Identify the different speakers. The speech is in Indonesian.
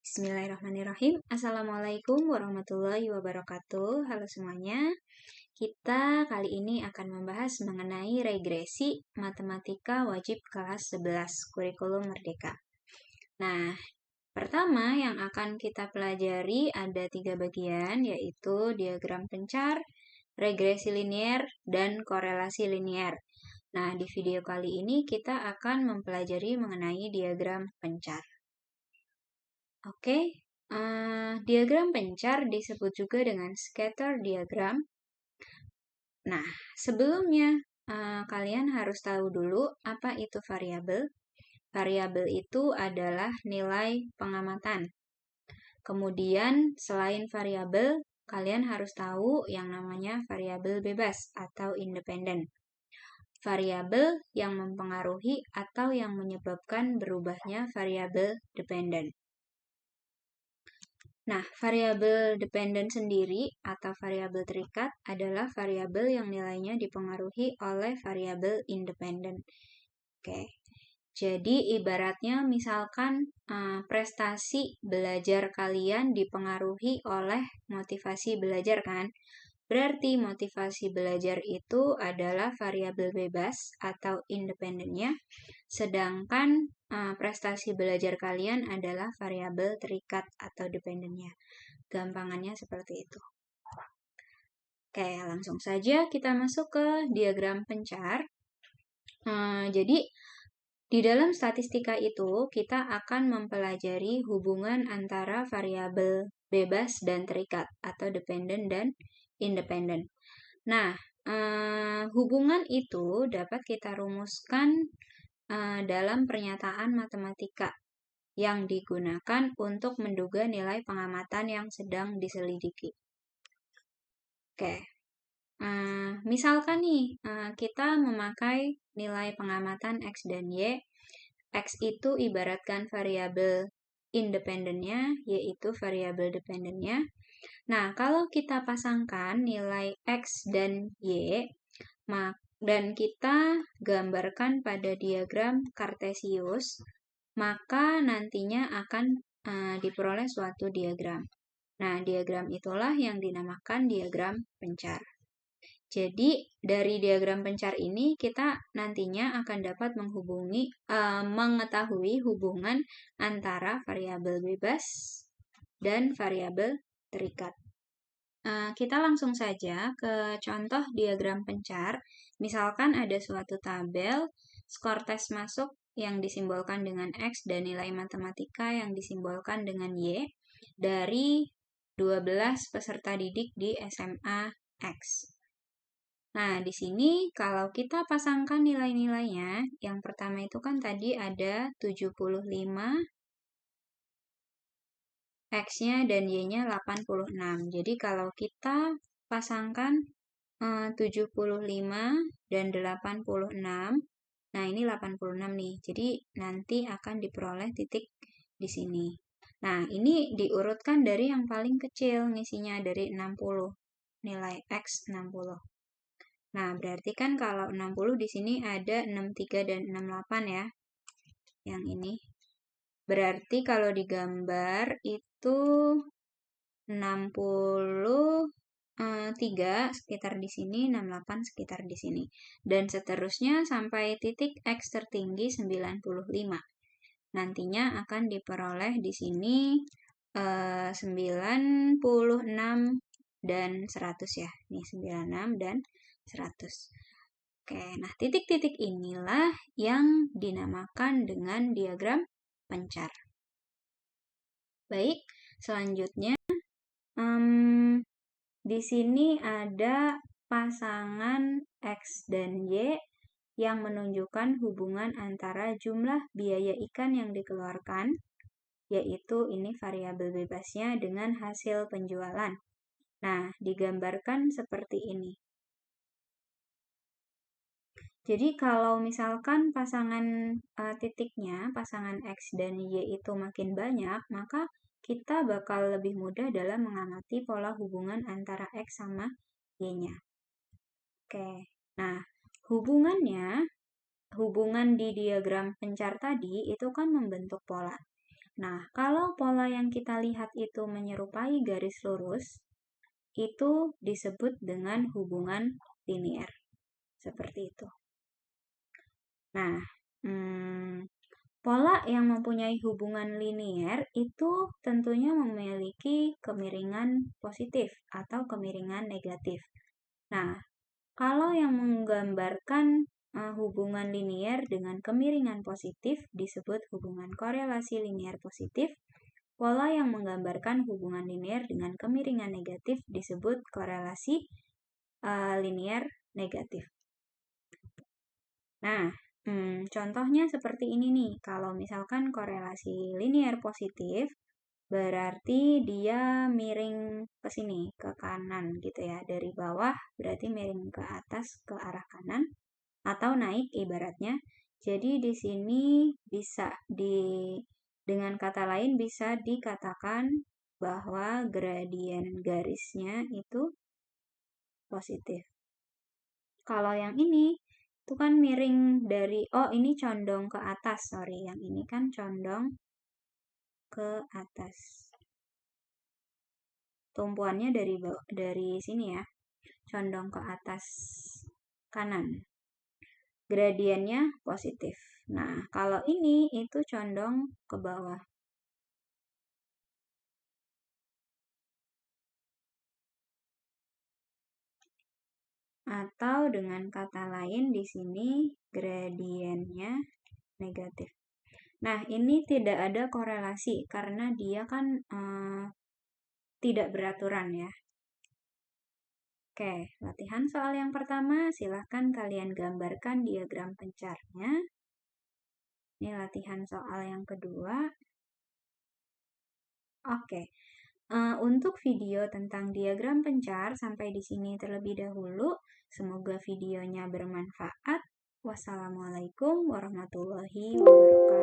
Speaker 1: Bismillahirrahmanirrahim. Assalamualaikum warahmatullahi wabarakatuh. Halo semuanya. Kita kali ini akan membahas mengenai regresi matematika wajib kelas 11 kurikulum merdeka. Nah, pertama yang akan kita pelajari ada 3 bagian, yaitu diagram pencar, regresi linier, dan korelasi linier. Nah, di video kali ini kita akan mempelajari mengenai diagram pencar. Oke, diagram pencar disebut juga dengan scatter diagram. Nah, sebelumnya kalian harus tahu dulu apa itu variabel. Variabel itu adalah nilai pengamatan. Kemudian, selain variabel, kalian harus tahu yang namanya variabel bebas atau independen. Variabel yang mempengaruhi atau yang menyebabkan berubahnya variabel dependen. Nah, variabel dependen sendiri atau variabel terikat adalah variabel yang nilainya dipengaruhi oleh variabel independen. Oke, jadi ibaratnya misalkan prestasi belajar kalian dipengaruhi oleh motivasi belajar kan? Berarti motivasi belajar itu adalah variabel bebas atau independennya, sedangkan prestasi belajar kalian adalah variabel terikat atau dependennya. Gampangannya seperti itu. Oke, langsung saja kita masuk ke diagram pencar. Jadi, di dalam statistika itu, kita akan mempelajari hubungan antara variabel bebas dan terikat atau dependen dan independen. Nah, hubungan itu dapat kita rumuskan dalam pernyataan matematika yang digunakan untuk menduga nilai pengamatan yang sedang diselidiki. Oke, misalkan nih, kita memakai nilai pengamatan X dan Y. X itu ibaratkan variabel independennya, yaitu variabel dependennya. Nah, kalau kita pasangkan nilai X dan Y, dan kita gambarkan pada diagram Kartesius, maka nantinya akan diperoleh suatu diagram. Nah, diagram itulah yang dinamakan diagram pencar. Jadi, dari diagram pencar ini, kita nantinya akan dapat mengetahui hubungan antara variabel bebas dan variabel terikat. Kita langsung saja ke contoh diagram pencar. Misalkan ada suatu tabel, skor tes masuk yang disimbolkan dengan X dan nilai matematika yang disimbolkan dengan Y dari 12 peserta didik di SMA X. Nah, di sini kalau kita pasangkan nilai-nilainya, yang pertama itu kan tadi ada 75, X-nya dan Y-nya 86. Jadi kalau kita pasangkan 75 dan 86, nah ini 86 nih. Jadi nanti akan diperoleh titik di sini. Nah, ini diurutkan dari yang paling kecil ngisinya dari 60. Nilai X 60. Nah, berarti kan kalau 60 di sini ada 63 dan 68 ya. Yang ini. Berarti kalau digambar itu 63 sekitar di sini, 68 sekitar di sini. Dan seterusnya sampai titik X tertinggi 95. Nantinya akan diperoleh di sini 96 dan 100 ya. Nih 96 dan 100. Oke, nah titik-titik inilah yang dinamakan dengan diagram pencar. Baik, selanjutnya di sini ada pasangan X dan Y yang menunjukkan hubungan antara jumlah biaya ikan yang dikeluarkan, yaitu ini variabel bebasnya dengan hasil penjualan. Nah, digambarkan seperti ini. Jadi kalau misalkan pasangan titiknya, pasangan X dan Y itu makin banyak, maka kita bakal lebih mudah dalam mengamati pola hubungan antara X sama Y-nya. Oke, nah hubungan di diagram pencar tadi itu kan membentuk pola. Nah, kalau pola yang kita lihat itu menyerupai garis lurus, itu disebut dengan hubungan linier. Seperti itu. Nah, pola yang mempunyai hubungan linier itu tentunya memiliki kemiringan positif atau kemiringan negatif. Nah, kalau yang menggambarkan hubungan linier dengan kemiringan positif disebut hubungan korelasi linier positif. Pola yang menggambarkan hubungan linier dengan kemiringan negatif disebut korelasi linier negatif. Nah, contohnya seperti ini nih. Kalau misalkan korelasi linier positif, berarti dia miring ke sini, ke kanan gitu ya. Dari bawah berarti miring ke atas ke arah kanan atau naik ibaratnya. Jadi di sini bisa dengan kata lain bisa dikatakan bahwa gradien garisnya itu positif. Kalau yang ini itu kan miring dari, ini condong ke atas, sorry. Yang ini kan condong ke atas. Tumpuannya dari sini ya, condong ke atas kanan. Gradiennya positif. Nah, kalau ini itu condong ke bawah. Atau dengan kata lain di sini gradiennya negatif. Nah, ini tidak ada korelasi karena dia kan tidak beraturan ya. Oke, latihan soal yang pertama, silahkan kalian gambarkan diagram pencarnya. Ini latihan soal yang kedua. Oke, untuk video tentang diagram pencar sampai di sini terlebih dahulu. Semoga videonya bermanfaat. Wassalamualaikum warahmatullahi wabarakatuh.